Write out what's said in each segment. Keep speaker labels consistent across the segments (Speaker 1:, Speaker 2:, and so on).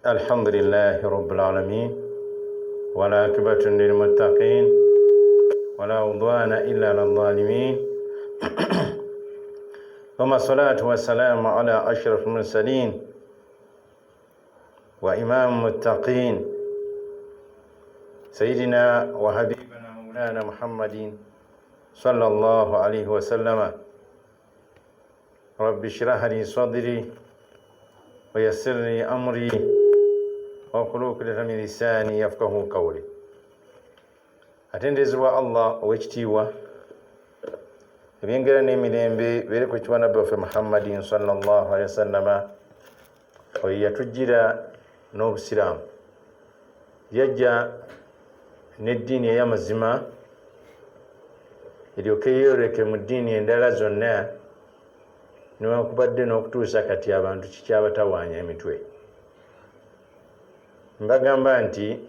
Speaker 1: الحمد لله رب العالمين والعاقبة للمتقين ولا عدوان إلا على الظالمين ثم الصلاة والسلام على أشرف المرسلين وإمام المتقين سيدنا وحبيبنا مولانا محمد صلى الله عليه وسلم. رب اشرح لي صدري ويسر لي أمري واحلل عقدة من لساني يفقهوا قولي. Atendezebwa Allah owekitiibwa, ebyengera n'emirembe bere ku kitwa nabbi waffe Muhammadin sallallahu alaihi wasallama, oyo yatujjira n'obusiraamu, yajja n'eddiini ey'amazima eryoke yeeyoleke mu ddiini endala zonna, newankubadde n'okutuusa kati abantu kikyabatawaanya emitwe. Mbagamba nti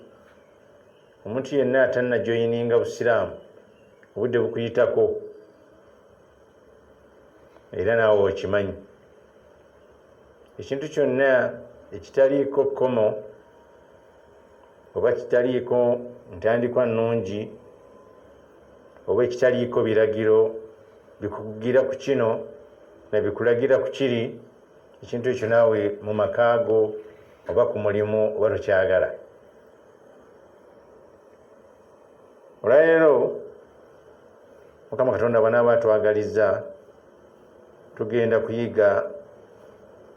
Speaker 1: omuntu yenna atannajoyininga busiraamu obudde bukuyitako, era naawe okimanyi, ekintu kyonna ekitaliiko kkomo oba kitaliiko ntandikwa nnungi oba ekitaliiko biragiro bikugira ku kino nebikulagira ku kiri, ekintu ekyo naawe mu makaago oba ku mulimu oba tokyagala. Olwaleero Mukama Katonda bw'anaaba atwagalizza, tugenda kuyiga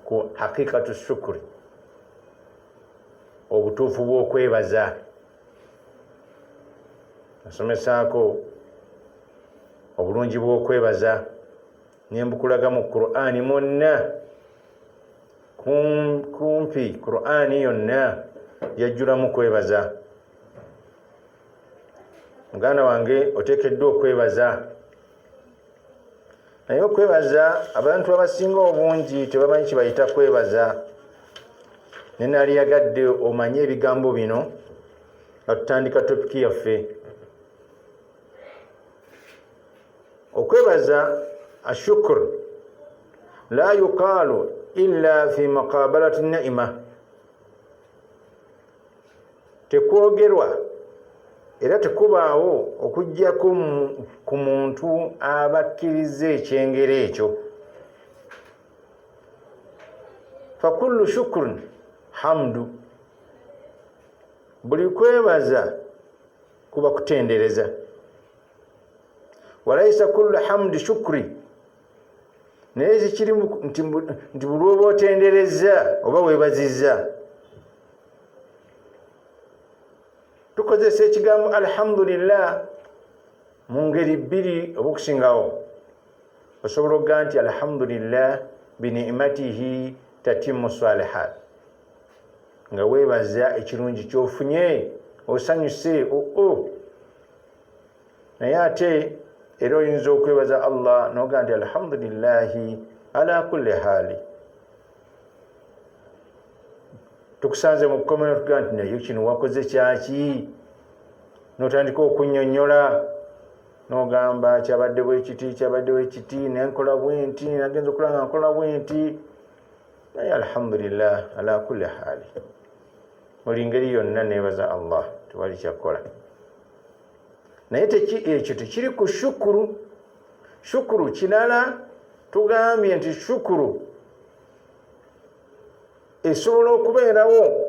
Speaker 1: ku haqiqatu shukuri, obutuufu bw'okwebaza. Nasomesaako obulungi bw'okwebaza, nembukulaga mu Qur'ani mwonna, kumpi Qur'ani yonna yajjulamu kwebaza. Muganda wange oteekeddwa okwebaza, naye okwebaza abantu abasinga obungi tebamanyi kibayita kwebaza. Nenaali yagadde omanye ebigambo bino nga tutandika topiki yaffe. Okwebaza ashukr la yuqaalu illa fi maqabalati naima, tekwogerwa era tekubaawo okuggyako ku muntu aba akkiriza ekyengero ekyo. Fakullu shukrun hamdu, buli kwebaza kuba kutendereza. Walaisa kullu hamdi shukri, naye zikirimu nti buli oba otendereza oba weebazizza. Tukozesa ekigambo alhamdulillah mu ngeri bbiri oba okusingawo. Osobola okugaa nti alhamdulillah bini'matihi tatimmu salihat, nga weebaza ekirungi kyofunye, osanyuse naye ate era oyinza okwebaza Allah n'ogaa nti alhamdulillahi ala kulli haali. Tukusanze mu kkomera tugaa nti naye kino wakoze kyaki, n'otandika okunnyonnyola n'ogamba kyabadde bwekiti kyabadde bwekiti, nenkola bwenti, nagenza okulaba nga nkola bwenti, naye alhamdulillah ala kulli haali. Buli ngeri yonna neebaza Allah, tewali kyakola. Naye ekyo tekiri ku shukuru. Shukuru kirala, tugambye nti shukuru esobola okubeerawo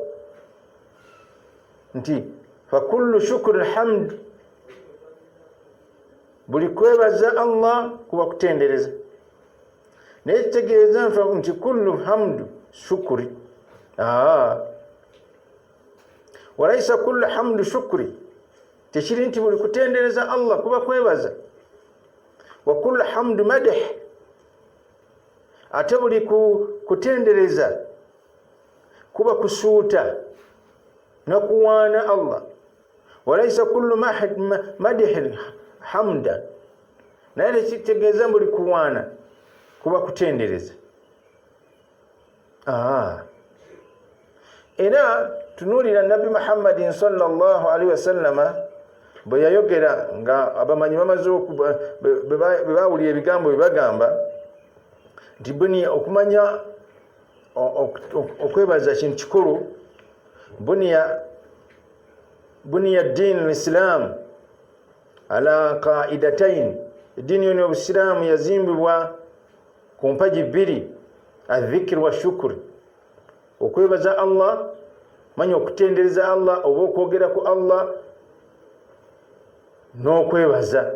Speaker 1: nti fakullu shukuri hamd, buli kwebaza Allah kuba kutendereza. Naye kitegeeza nti kullu hamdu shukuri, walaisa kullu hamdu shukuri, tekiri nti buli kutendereza Allah kuba kwebaza. Wa kullu hamdu madh, ate buli kutendereza kuba kusuuta nakuwaana Allah. Walaisa kullu madh hamda, naye tekitegeeza buli kuwaana kuba kutendereza. Era tunuulira Nabbi Muhammadin sallallahu alaihi wasallama bwe yayogera nga abamanyi bamaze bwe baawulira ebigambo bye bagamba nti okumanya okwebaza kintu kikulu buniya ad-din al-islam ala qa'idatain, eddiini yona obusiraamu yazimbibwa ku mpagi bbiri, adh-dhikr wa shukr, okwebaza Allah, manya okutendereza Allah oba okwogera ku Allah n'okwebaza.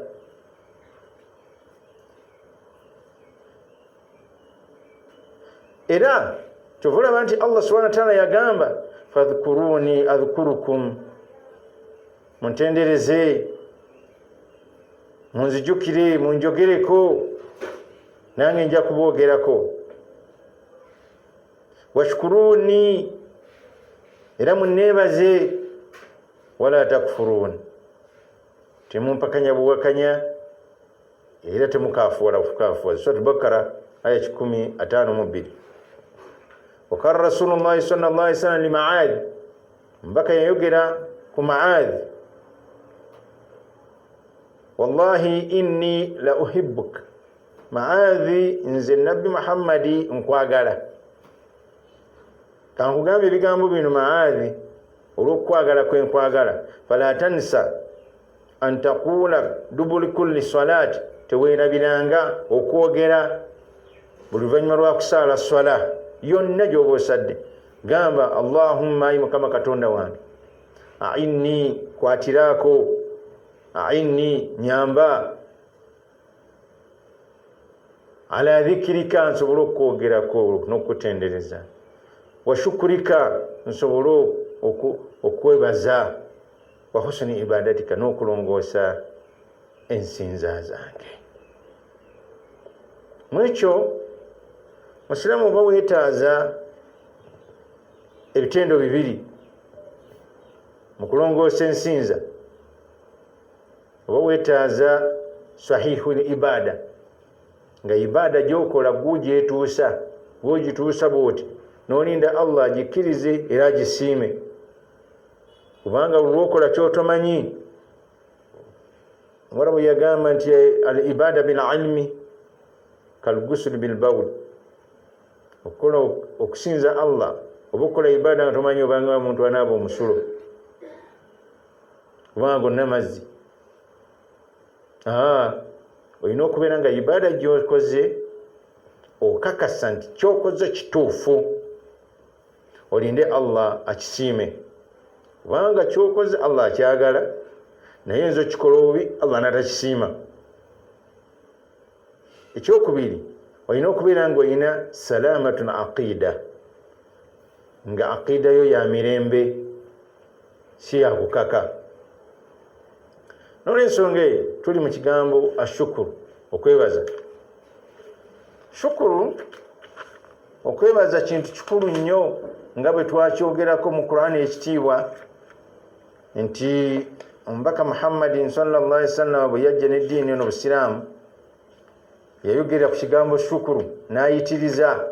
Speaker 1: Era kyovulaba nti Allah subhanahu wa ta'ala yagamba fadhkuruni adhkurukum, muntendereze, munzijukire, munjogereko, nange nja kuboogerako. Washkuruni, era munneebaze, wala takfurun, temumpakanya buwakanya era temukafuula kukafuwa. Surat Bakara aya 152. Wakala Rasulullahi sallallahu alaihi wasallam li Ma'adh, mbaka yayogera ku Ma'adh, wallahi inni la uhibbuk, Ma'adhi, nze Nabbi Muhammadi nkwagala. Kankugambe ebigambo bino Ma'adhi olw'okwagala kwe nkwagala. Fala tansa an taqula dubuli kulli salati, teweerabiranga okwogera buli luvannyuma lwa kusaala swala yonna gy'oba osadde. Gamba Allahumma, ayi Mukama Katonda wange, a'inni, kwatiraako, a'inni, nyamba, ala dhikirika, nsobole okwogerako n'okutendereza, wa shukurika, nsobole okwebaza, wa husni ibadatika, n'okulongoosa ensinza zange. Mwekyo Musiramu oba weetaaza ebitendo bibiri mu kulongoosa ensinza, oba weetaaza sahihul ibada, nga ibada gyokola gugyetuusa, gwogituusa bwoti n'olinda Allah agikkirize era agisiime. Kubanga olwokola kyotomanyi, Omulamu yagamba nti al ibada bil ilmi kal ghusl bil bawl, okukola okusinza Allah oba okukola ibada nga tomanyi obanga omuntu anaaba omusulo kubanga gonna mazzi. Olina okubeera nga ibada gyokoze okakasa nti kyokoze kituufu, olinde Allah akisiime. Kubanga kyokoze Allah akyagala, naye nzo kikola obubi Allah natakisiima. Ekyokubiri, olina okubeera nga olina salamatun aqida, nga aqida yo ya mirembe, si ya kukaka. N'olwensonga eyo tuli mu kigambo ashukuru, okwebaza. Shukuru, okwebaza kintu kikulu nnyo, nga bwe twakyogerako mu Qur'ani ekitiibwa nti omubaka Muhammadin sallallahu alaihi wasallam bwe yajja n'eddiini eno Busiraamu yayogera ku kigambo shukuru n'ayitiriza,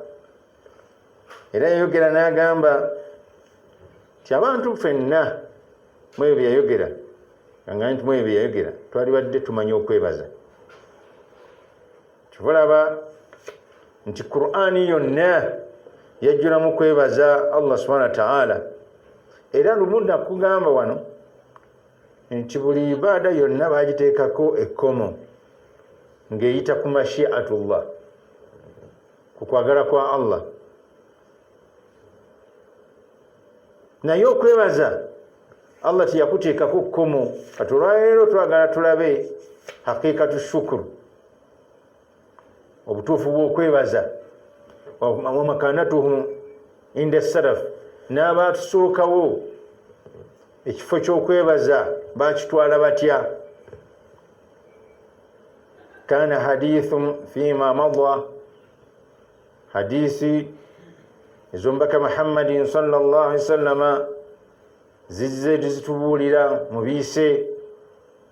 Speaker 1: era yayogera n'agamba nti abantu ffenna mwebyo bye yayogera, nga nti mwebyo bye yayogera twali badde tumanyi okwebaza. Tulaba nti Qur'ani yonna yajjulamu kwebaza Allah subhanahu wa ta'ala, era lumu nakugamba wano nti buli ibada yonna bagiteekako ekkomo ng'eyita ku mashi'atullah, ku kwagala kwa Allah. Naye okwebaza Allah teyakuteekako kkomo. Kati olwaleero twagala tulabe haqiqatu shukuru, obutuufu bw'okwebaza, wa makanatuhum inda salaf, n'abaatusookawo ekifo ky'okwebaza bakitwala batya. Kana hadithun fima madha, hadisi ez'omubaka Muhammadin sallallahu alaihi wasallama zizze tuzitubuulira mu biise,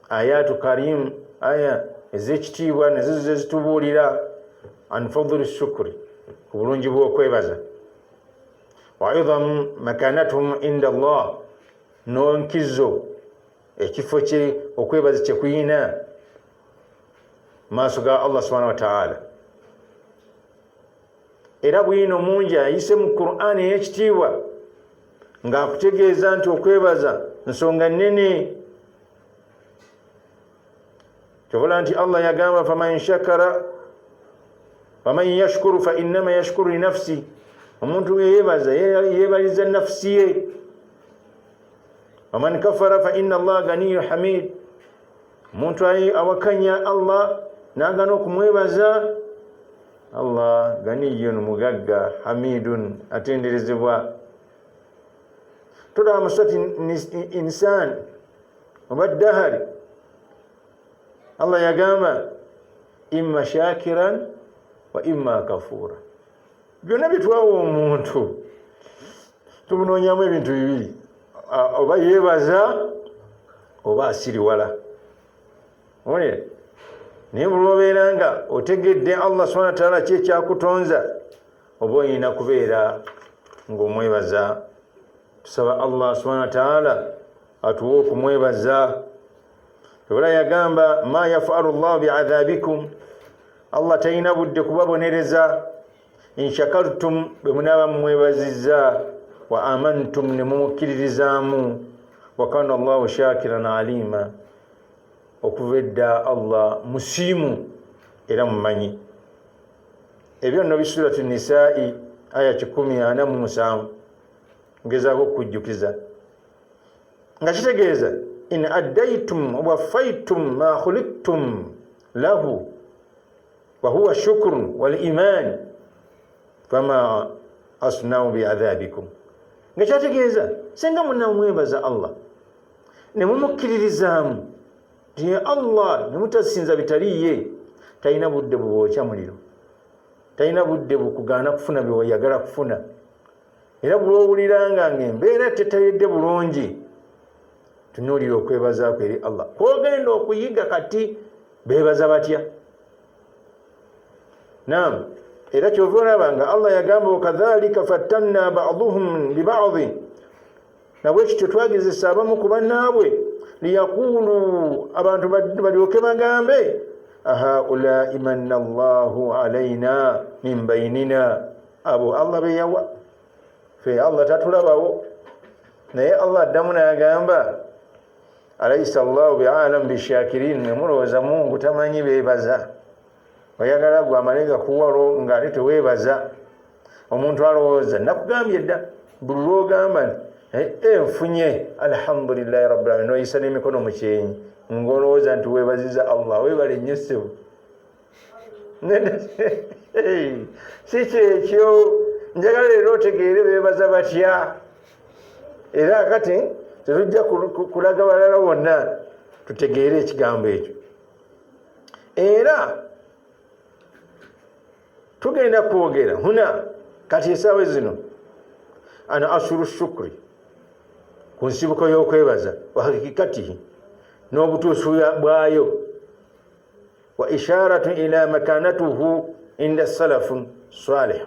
Speaker 1: ayatu karim, aya ez'ekitiibwa nazo zizze zitubuulira an fadli shukri, ku bulungi bw'okwebaza. Wa idhamu makanatuhum inda Allah, n'onkizo ekifo kye okwebaza kye kuyina maaso ga Allah subhanahu wa ta'ala. Era bwino mungi ayise mu Qur'ani ey'ekitiibwa ng'akutegeeza nti okwebaza nsonga nnene. kyobola nti Allah yagamba faman shakara faman yashkuru fa innama yashkuru li nafsi, omuntu yeyebaza yebaliza nafsi ye. waman kafara fa inna Allah ganiyyu hamid, omuntu awakanya Allah n'agana okumwebaza, Allah ganiyyun mugagga hamidun atenderezebwa. tulaba mu surati insan oba dahari Allah yagamba imma shakiran wa imma kafura. byonna bitwawa omuntu tumunoonyamu ebintu bibiri, oba yebaza oba asiriwala. olera naye bulwobeera nga otegedde Allah subhanahu wa ta'ala kyekyakutonza, oba olina kubeera ng'omwebaza. tusaba Allah subhanahu wa ta'ala atuwe okumwebaza. ola yagamba ma yafalu Allah bi'adhabikum, Allah talina budde kubabonereza in shakartum, bwe munaaba mumwebazizza, wa amantum, ne mumukkiririzaamu, wa kana Allahu shakiran alima, okuva edda Allah musiimu era mumanyi. ebyo nno bisuratu nisaa'i aya 147 ngezaako okujjukiza nga kitegeeza in addaytum wafaitum ma khuliqtum lahu wa huwa shukrun wal iman fama asnau bi'adhabikum. nga kyategeeza senga munamwebaza Allah ne mumukkiririzaamu nti Allah ne mutasinza bitaliye, talina budde bubookya muliro, talina budde bukugaana kufuna by'oyagala kufuna. era bw'owuliranga ng'embeera tetayedde bulungi, tunuulira okwebaza kwe eri Allah. kwogenda okuyiga kati beebaza batya? naam, era kyova olaba nga Allah yagamba wakadhalika fattanna ba'duhum bi ba'dhin, nabwe kityo twagezesa abamu ku bannaabwe, liyaqulu, abantu balyoke bagambe ahaulai manna Allahu alaina min bainina, abo Allah beyawa fe, Allah tatulabawo. naye Allah addamu n'agamba alaysa Allahu bi'alam bishakirin, nemulowooza Mungu tamanyi beebaza? oyagala gwe amalega kuwalo ng'ate teweebaza. omuntu alowooza, nakugambye dda, buli lwogamba nfunye alhamdulillahi rabbil alamin, noyisa n'emikono mu kyenyi ng'olowooza nti weebaziza Allah, weebale nnyo ssebo. si kyekyo, njagala leero otegeere beebaza batya. era kati tetujja kulaga balala wonna, tutegeere ekigambo ekyo. era tugenda kwogera huna kati esaawa zino ana ashuru shukri, ku nsibuko y'okwebaza, wa hakikatihi, n'obutuusu bwayo, wa isharatu ila makanatuhu inda salafun salih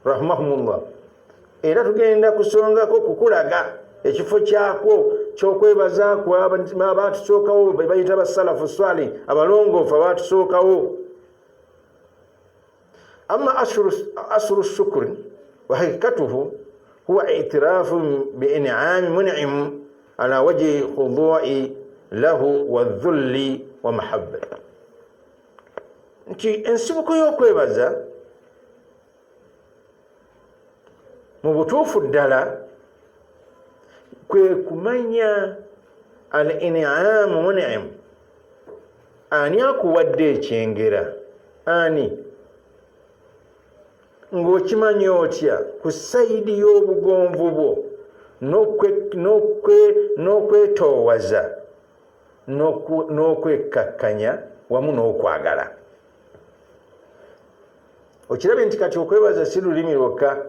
Speaker 1: rahimahumullah. era tugenda kusongako kukulaga ekifo kyakwo ky'okwebaza abatusookawo bayita basalafu salih, abalongoofu abatusookawo. amma asru shukri wa hakikatuhu huwa i'tirafu bi'in'ami mun'im ala wajhi khudu'i lahu wa dhulli wa mahabba. nti ensibuko y'okwebaza mu butuufu ddala kwe kumanya al-in'amu mun'im, ani akuwadde ekyengera, ani ng'okimanya otya ku sayidi y'obugonvu bwo n'okwetoowaza n'okwekkakkanya wamu n'okwagala. okirabye nti kati okwebaza si lulimi lwokka.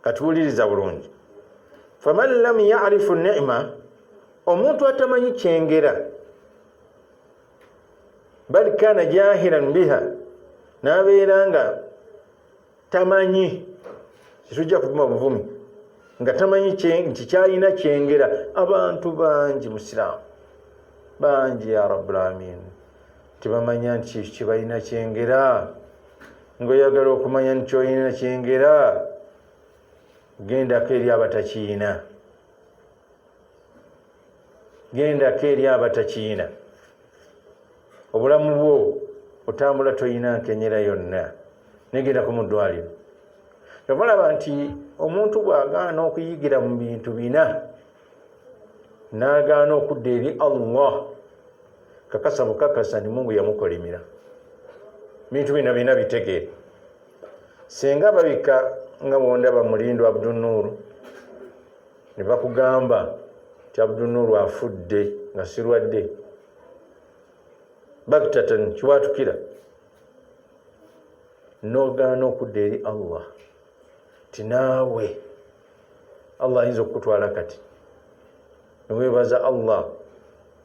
Speaker 1: katuwuliriza bulungi. faman lam ya'rifu ni'ma, omuntu atamanyi kyengera, bal kana jahilan biha, n'abeera nga tamanyi, kitujja kuvuma buvumi, nga tamanyi nti kyalina kyengera. abantu bangi musiraamu bangi ya rabbul alamin tebamanya nti kibalina kyengera. ng'oyagala okumanya nti kyolina kyengera, gendako eri abatakiina, gendako eri abatakiina. Obulamu bwo otambula toyina nkenyera yonna, negendako mu ddwaliro. Kyova nti omuntu bw'agaana okuyigira mu bintu bina n'agaana okudda eri Allah, kakasa bukakasa ni Mungu yamukolimira. Bintu bino bina bitegeere. Senga babika nga bwondaba Mulindo Abdul Nur ne bakugamba ti Abdul Nur afudde nga sirwadde, bagtatan kiwatukira, n'ogaana okudda eri Allah ti naawe Allah ayinza okutwala kati, neweebaza Allah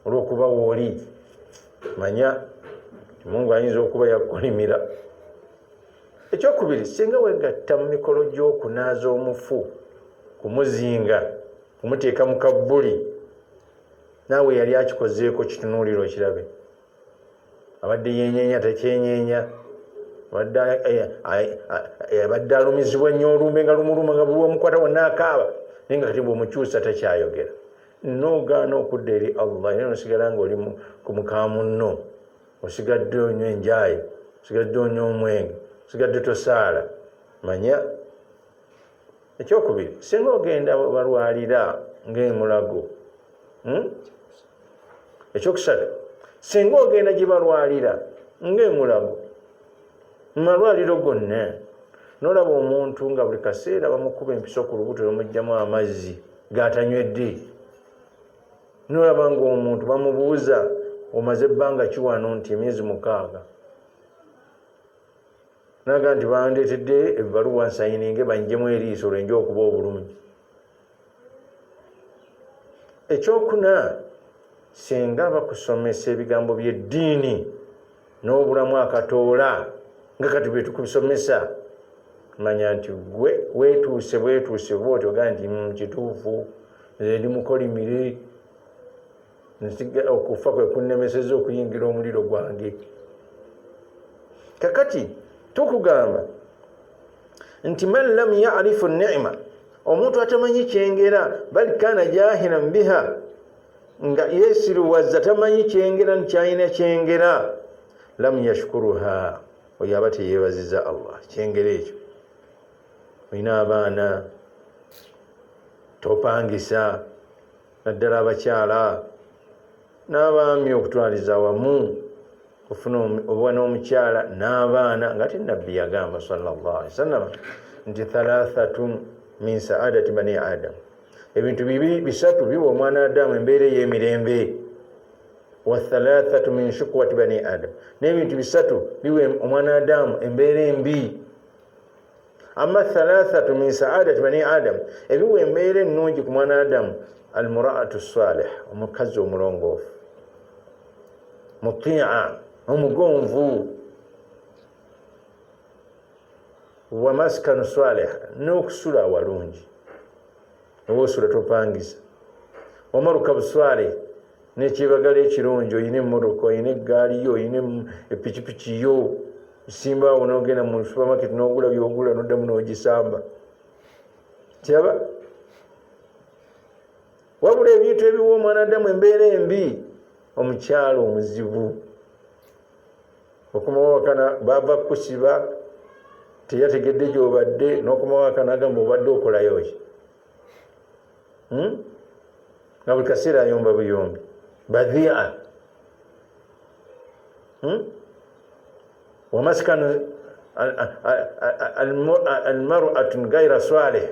Speaker 1: olw'okuba wooli, manya Mungu ayinza okuba yakulimira. Ekyokubiri, singa wegatta mu mikolo gy'okunaaza omufu, kumuzinga, kumuteeka mu kabbuli, naawe yali akikozeeko kitunuuliro kirabe. Abadde yenyeenya takyenyeenya, abadde alumizibwa nnyo olumbe nga lumuluma nga buli omukwata wonna akaaba, naye nga kati bw'omukyusa takyayogera. N'ogaana okudda eri Allah, era nosigala ng'oli ku muka munno, osigadde onywa enjaayi, osigadde onywa omwenge, osigadde tosaala, manya. Ekyokubiri, singa ogenda balwalira ng'emulago. Ekyokusatu, singa ogenda gye balwalira ng'emulago, mu malwaliro gonna n'olaba omuntu nga buli kaseera bamukuba empiso ku lubuto bamugyamu amazzi g'atanywedde, n'olaba ng'omuntu bamubuuza omaze ebbanga ki wano, nti emyezi 6, naga nti bandeetedde ebbaluwa nsayininge banjemu eriiso lwenja okuba obulungi. Ekyokuna, singa bakusomesa ebigambo by'eddiini n'obulamu akatoola nga kati bwe tukubisomesa, manya nti gwe weetuuse bwetuuse bw'oti ogaa nti kituufu, ndi mukolimire, okufa kwe kunnemeseza okuyingira omuliro gwange. Kakati tukugamba nti man lam ya'rifu ni'ma, omuntu atamanyi kyengera, bal kana jahilan biha, nga yeesiruwazza tamanyi kyengera nkyayina kyengera, lam yashkuruha, oyo aba teyeebaziza Allah kyengera ekyo. Olina abaana topangisa, naddala abakyala n'abaami okutwaliza awamu, ofuna oba n'omukyala n'abaana, nga ate nabbi yagamba sallallahu alaihi wasallam nti 3 min saadati bani adam, ebintu bisatu biwa omwana Adamu embeera ey'emirembe. Wa 3 min shukwati bani adam, n'ebintu bisatu biwa omwana Adamu embeera embi. Amma 3 min saadati bani adam, ebiwa embeera ennungi ku mwana Adamu, almuraatu salih, omukazi omulongoofu, muti'a, omugonvu, wa maskanu salih, n'okusula awalungi, owoosula topangisa, wa marukabu salih, n'ekyebagala ekirungi, oyina emmotoka, oyina eggaali yo, oyina epikipiki yo, simba awo n'ogenda mu supermarket n'ogula by'ogula n'oddamu n'ogisamba. Kyaba wabula ebintu ebiwa omwana Adamu embeera embi, omukyalo omuzibu, okumawakana baba kusiba teyategedde gy'obadde, n'okumawakana agamba obadde okolayo ki, nga buli kaseera ayomba buyombi, badhi'a, wamaskanu almar'atu gayra salih,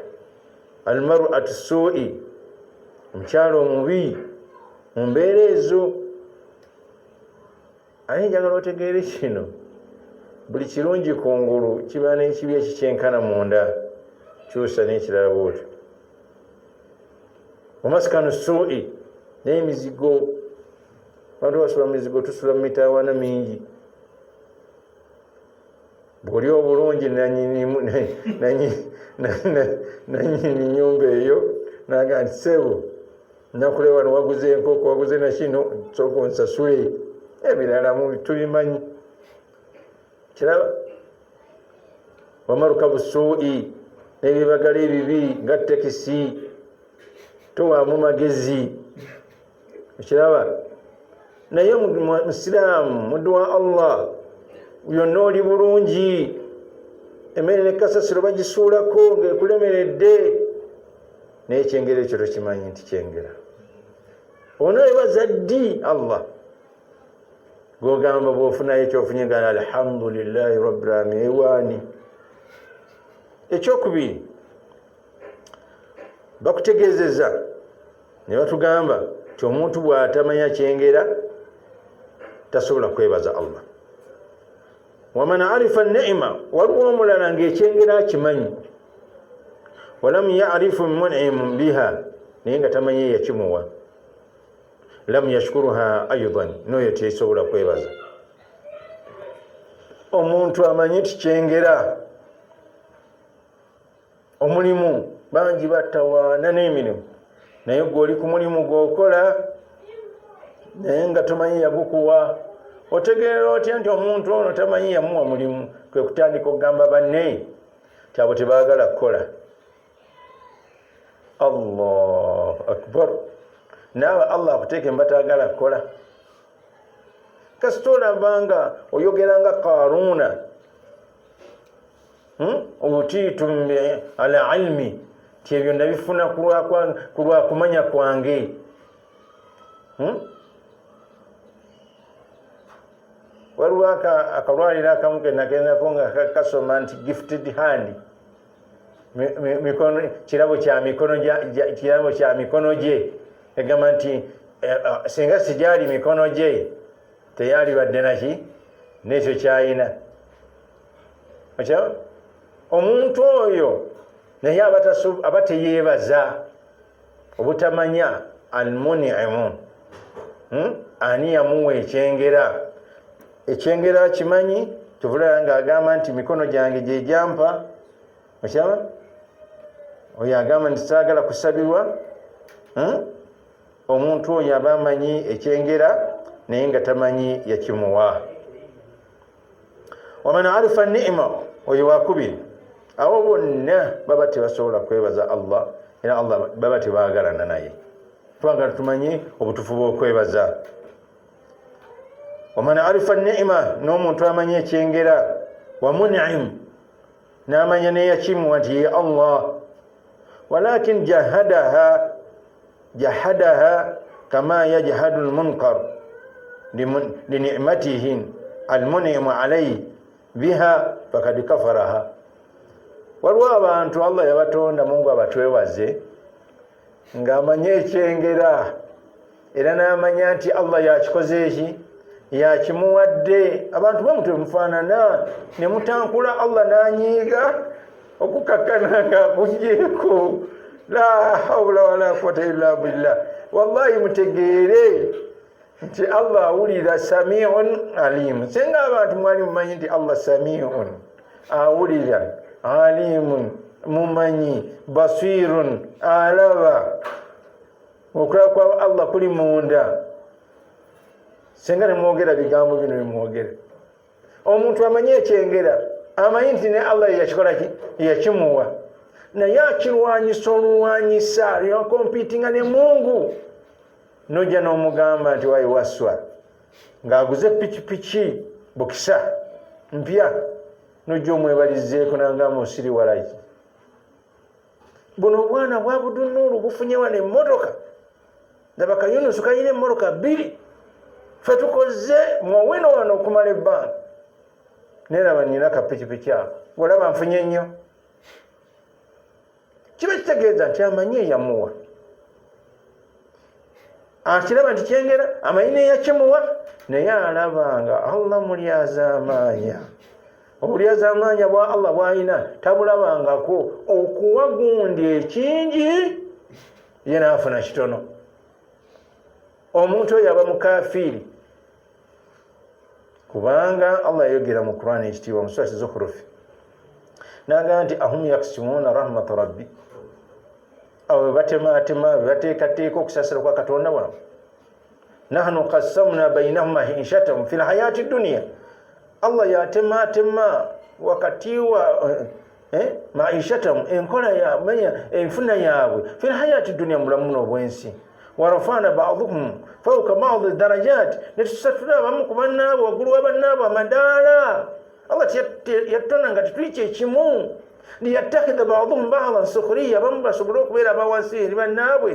Speaker 1: almar'atu su'i, omukyalo omubi. Mu mbeera ezo, aye njagala otegeere kino, buli kirungi kungulu kiba n'ekibi ekikyenkana munda, kyusa n'ekirala bwotyo. Wamaskanu su'i, n'emizigo, abantu basula mu mizigo, tusula mu mitaawana mingi. Bw'oli obulungi nanyini nyumba eyo naga nti sebo, nakule wano waguze enkoko, waguze na kino, sooka onsasule, ebirala tubimanyi. Kiraba wamarukabu su'i, n'ebibagala ebibi nga tekisi towaamu magezi ekiraba naye musiraamu muddu wa Allah byonna oli bulungi emmere ne kasasiro bagisuulako ng'ekulemeredde naye ekyengera ekyo tokimanyi nti kyengera onooyebaza ddi Allah gogamba bw'ofunayo ekyofunye nga alhamdulillahi rabbil alamin ewaani ekyokubiri bakutegeezeza ne batugamba ti omuntu bw'atamanya kyengera tasobola kwebaza Allah waman arifa ni'ima waliwo omulala ng'ekyengera akimanyi walam yarifu mun'imu biha naye nga tamanyi yakimuwa lam yashkuruha aidan noyo tesobola kwebaza omuntu amanyi ti kyengera omulimu bangi batawaana n'emirimu naye gw'oli ku mulimu gw'okola naye nga tomanyi yagukuwa otegeera otya nti omuntu ono tamanyi yamuwa mulimu kwe kutandika okugamba banne tyabo tebaagala kukola Allahu akbar naawe Allah akuteeke mbatagala kukola kasita olabanga oyogera nga Qaruuna utiitu ala ilmi ti ebyo nabifuna ku lwa kumanya kwange waliwo akalwaliro akamu kenagendako nga kasoma nti gifted hand kirabo kya mikono gye egamba nti singa sigyali mikono gye teyalibadde naki nekyo kyayina omuntu oyo naye aba teyeebaza obutamanya almunimu ani yamuwa ekyengera akimanyi tuvula ng'agamba nti mikono gyange gye gyampa okyaba oyo agamba nti saagala kusabirwa omuntu oyo aba amanyi ekyengera naye nga tamanyi yakimuwa waman arifa ni'ima oyo wakubiri abo bonna baba tebasobola kwebaza Allah era Allah baba tebaagalana naye twagala tumanyi obutufu bw'okwebaza waman arifa ni'ima n'omuntu amanyi ekyengera wa mun'im n'amanya neyakimuwa nti ye Allah walakin jahadaha kama yajhadu almunkar lini'matihi almun'imu alayhi biha fakad kafaraha waliwo abantu Allah yabatonda Mungu abatwewaze ng'amanya ekyengera era n'amanya nti Allah yakikoze eki yakimuwadde abantu bamutwe mufaanana ne mutankula Allah n'anyiiga okukakkana ng'akugyeko la hawla wala quwwata illa billah wallahi mutegeere nti Allah awulira samiun alim singa abantu mwali mumanyi nti Allah samiun awulira alimun mumanyi basirun alaba okulaba kwa Allah kuli munda singa nemwogera bigambo bino bimwogera omuntu amanyi ekyengera amanyi nti ne Allah yakikola ki yakimuwa naye akirwanyisa olwanyisa yakompitinga ne Mungu nojja n'omugamba nti wayi waswa ng'aguze pikipiki bukisa mpya nojja omwebalizeeko nangamba osiri walaki buno obwana bwa Abdunnuuru bufunye wano emmotoka ndaba Kayunusu kayina emmotoka 2 ffe tukoze mwawino wano okumala ebbanga neraba nina kapikipiki ako olaba nfunye nnyo kiba kitegeeza nti amanyi eyamuwa akiraba nti kyengera amanyi neyakimuwa naye alaba nga Allah mulyazaamaanya obulyazaamaanya bwa Allah bw'alina tabulabangako okuwa gundi ekingi ye naafuna kitono omuntu oyo aba mukafiiri kubanga Allah yayogera mu Qur'an ekitiibwa mu Surah Zukhruf n'agamba nti ahum yaksimuuna rahmata rabbi awo batematema bateekateeka okusasira kwa Katonda waabwe nahnu qassamna bainahum maishatahum fi lhayati dunya Allah yatematema wakati maishatamu enkola yamanya enfuna yaabwe fil hayati dunya mulamuno obwensi warafana ba'dhum fawqa ba'd darajat netusatula abamu ku bannaabo waggulu wa bannaabo amadaala Allah yattona nga tetuli kyekimu liyattakhidha ba'dhum ba'dan sukhriya abamu basobole okubeera abawansi eri bannaabwe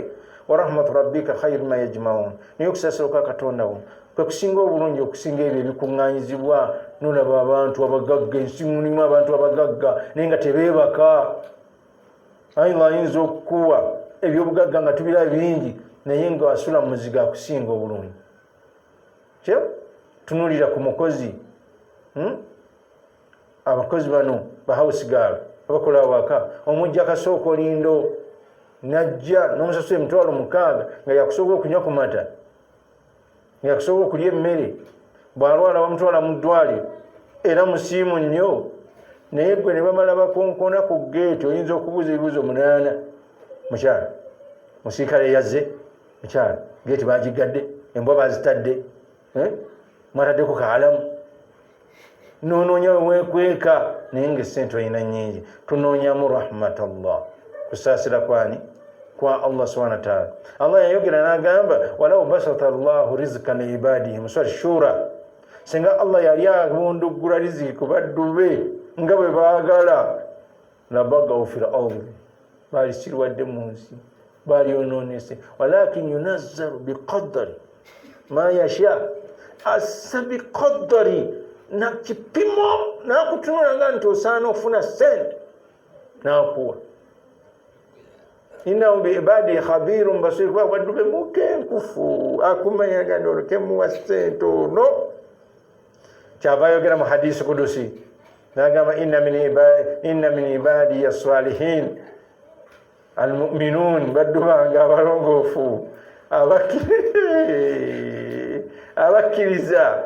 Speaker 1: wa rahmatu rabbika khairu ma yajma'un naye okusasula kwa katonda wo kwe kusinga obulungi okusinga ebyo ebikuŋŋaanyizibwa nolaba abantu abagagga ensi mulimu abantu abagagga naye nga tebeebaka Allah ayinza okukuwa ebyobugagga nga tubira bingi naye nga wasula mu muzigo akusinga obulungi kyo tunulira ku mukozi abakozi bano bahausi gaala abakola waka omujja kasooka olindo najja n'omusasula emitwalo 6 nga yakusobola okunywa ku mata yakusobola okulya emmere bw'alwala bamutwala mu ddwaliro era musiimu nnyo naye gwe ne bamala bakonkona ku geeti oyinza okubuuza ebibuuzo 8 mukyala musiikale yazze mukyala geeti bagigadde embwa bazitadde mwataddeko kaalamu noonoonya weweekweka naye ngaessente olina nnyingi tunoonyamu rahmatallah kusaasira kwani kwa Allah subhanahu wa ta'ala Allah yayogera n'agamba walau basata Allahu rizqan ibadihi muswat shura singa Allah yali abundugula riziki ku baddu be nga bwe baagala labagaw fil ardi bali sirwadde mu nsi bali onoonese walakin yunazzalu biqadari ma yasha assa biqadari na kipimo nakutunula nga nti osaana okufuna sente nakuwa innahu biibadi khabirun basir kwa baddu be mukenkufu akumanya nga ndolokemuwa sente ono kyava ayogera mu hadisi kudusi nagamba inna min ibadi as-salihin al-mu'minun baddu bange abalongoofu abakkiriza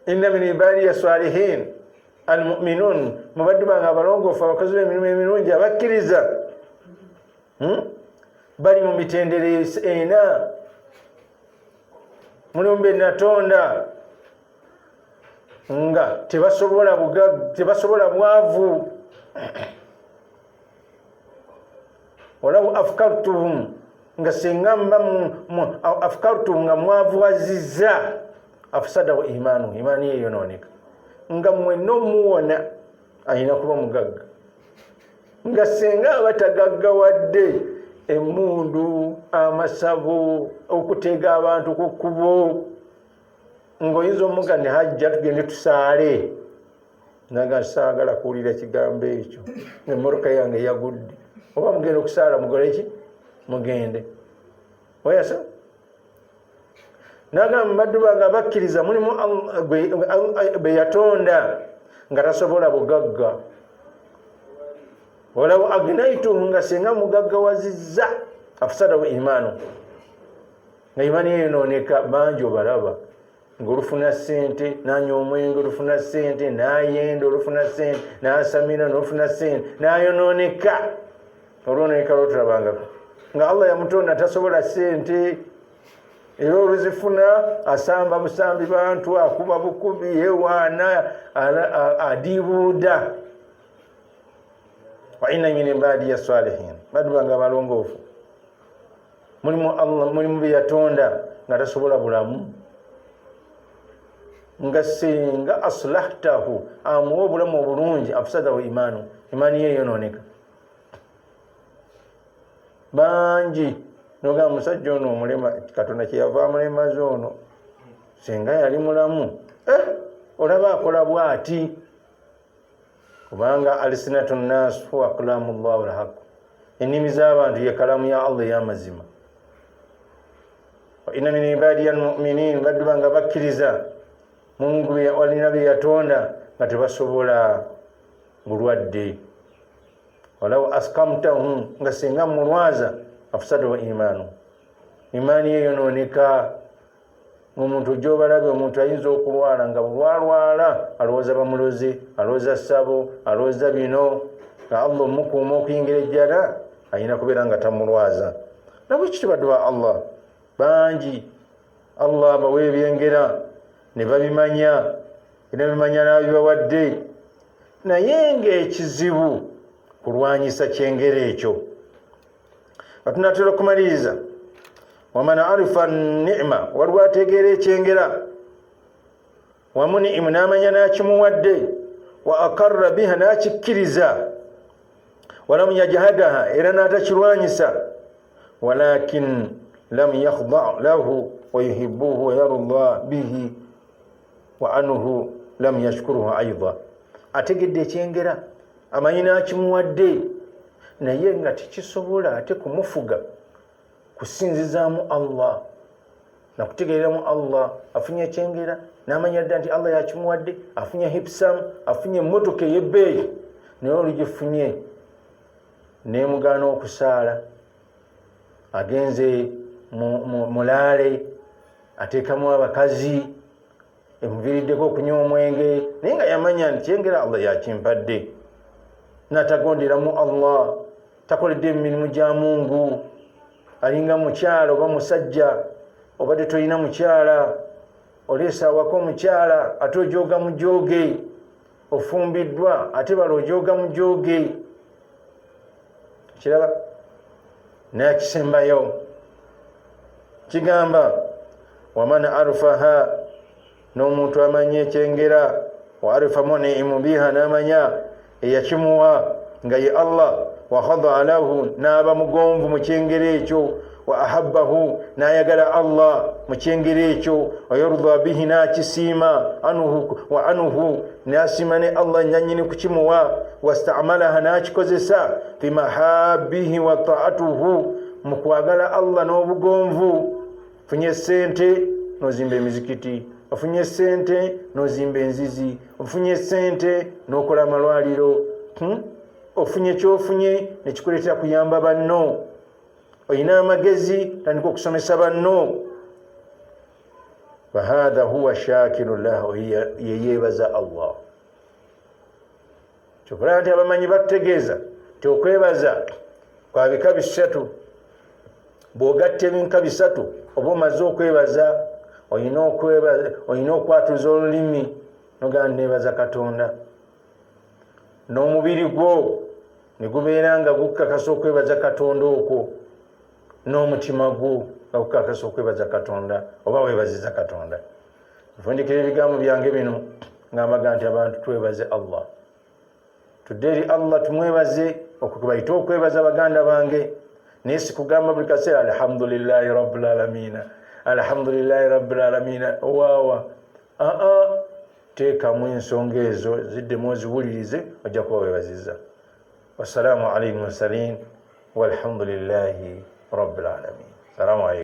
Speaker 1: inna min ibadi as-salihin al-mu'minun mubaddu bange abalongoofu abakozi b'emirimu emirungi abakkiriza bali mu mitendere ena mulimu be natonda nga tebasobola bwavu walaw afkartuhum nga singa mba afkartuhum nga mwavuwazizza afsadahu imanu imani ye yonooneka nga mwenna omuwona ayina kuba mugagga nga singa batagaggawadde emundu amasabu okutega abantu ku kkubo ng'oyinza omuga ne hajja tugende tusaale naga saagala kuwulira ekigambo ekyo emmotoka yange yagudde oba mugende okusaala mugole ki mugende oyasa nagamba baddu bange abakkiriza mulimu be yatonda nga tasobola bugagga walaw agnaituhu nga singa mugaggawazizza afsadahu imaanu nga imaani ye yonooneka bangi obalaba ng'olufuna sente nanywa omwenge olufuna sente nayenda olufuna sente nasamira n'olufuna sente nayonooneka olwonooneka lwotulabangako nga Allah yamutonda tasobola sente era oluzifuna asamba busambi bantu akuba bukubi yewaana adibuuda wa inna min ibadiya salihin baddu bange abalongoofu mulimu be yatonda nga tasobola bulamu nga singa aslahtahu amuwa obulamu obulungi afsadahu imaanu imaani ye yonooneka bangi nogamba musajja ono omulema katonda kyeyava amulemaze ono singa yali mulamu olaba akola bwati kubanga alisinatu nnas huwa kalamu llahu lhaqu ennimi z'abantu ye kalamu ya Allah ey'amazima wa inna min ibadiya almuminin baddu bange bakkiriza Mungu walina be yatonda nga tebasobola bulwadde walaw askamtahum nga singa mulwaza afsadahu imaanu imaani ye yonooneka omuntu gyobalabe omuntu ayinza okulwala nga bulwalwala alowooza bamuloze alowooza ssabo alowooza bino nga Allah omukuuma okuyingira ejjala ayina kubeera nga tamulwaza nabwe kiti baddu ba Allah bangi Allah abawa ebyengera ne babimanya era bimanya nabibawadde naye ng'ekizibu kulwanyisa kyengera ekyo. Atunatera okumaliriza waman arifa ni'ma waliwo ategeera ekyengera wamu ni'imu n'amanya n'akimuwadde wa akarra biha n'akikkiriza walam yajhadaha era n'atakirwanyisa walakin lam yakhda lahu wa yuhibbuhu wa yarda bihi wa anhu lam yashkuruhu aidha. Ategedde ekyengera amanyi n'akimuwadde naye nga tekisobola ate kumufuga kusinzizaamu Allah nakutegeeramu Allah. Afunye ekyengera n'amanya dda nti Allah yakimuwadde, afunye hipsam, afunye emmotoka ey'ebbeeyi naye olugifunye nemugaana okusaala, agenze mulaale ateekamu abakazi emuviriddeko okunywa omwenge naye nga yamanya nti kyengera Allah yakimpadde, natagonderamu Allah, takoledde emirimu gya Mungu. Alinga mukyala oba musajja obadde tolina mukyala oleesa awaka omukyala ate ojooga mu jooge, ofumbiddwa ate bala ojooga mu jooge, kiraba nakisembayo kigamba waman arfaha n'omuntu amanya ekyengera wa arfamu ni'imu biha n'amanya eyakimuwa nga ye Allah wa khada lahu n'aba mugonvu mu kyengera ekyo wa ahabbahu n'ayagala Allah mu kyengera ekyo wa yarda bihi n'akisiima wa anhu n'asiima ne Allah nyanyini kukimuwa wastamalaha n'akikozesa fi mahabbihi wa ta'atuhu mu kwagala Allah n'obugonvu. Funye sente n'ozimba emizikiti, ofunye sente n'ozimba enzizi, ofunye sente n'okola amalwaliro, ofunye kyofunye nekikuleetera kuyamba banno, olina amagezi tandika okusomesa banno. Fahadha huwa shakiru lahu, yeyeebaza Allah. Kyokolaga nti abamanyi bakutegeeza nti okwebaza kwa bika bisatu. Bw'ogatta ebinka bisatu oba omaze okwebaza olina okwatuza olulimi nogamba neebaza Katonda, n'omubiri gwo ne gubeera nga gukakasa okwebaza Katonda okwo, n'omutima gwo nga gukakasa okwebaza Katonda oba weebaziza Katonda. Nfundikira ebigambo byange bino ng'ambaga nti abantu twebaze Allah, tudde eri Allah tumwebaze okubayita okwebaza baganda bange, naye si kugamba buli kaseera alhamdulillahi rabbil alamina, alhamdulillahi rabbil alamina waawa. Teekamu ensonga ezo ziddemu oziwulirize ojja kuba weebaziza. Wassalaamu alaykum wassalin walhamdulillahi rabbil alamin. Salaamu alaykum.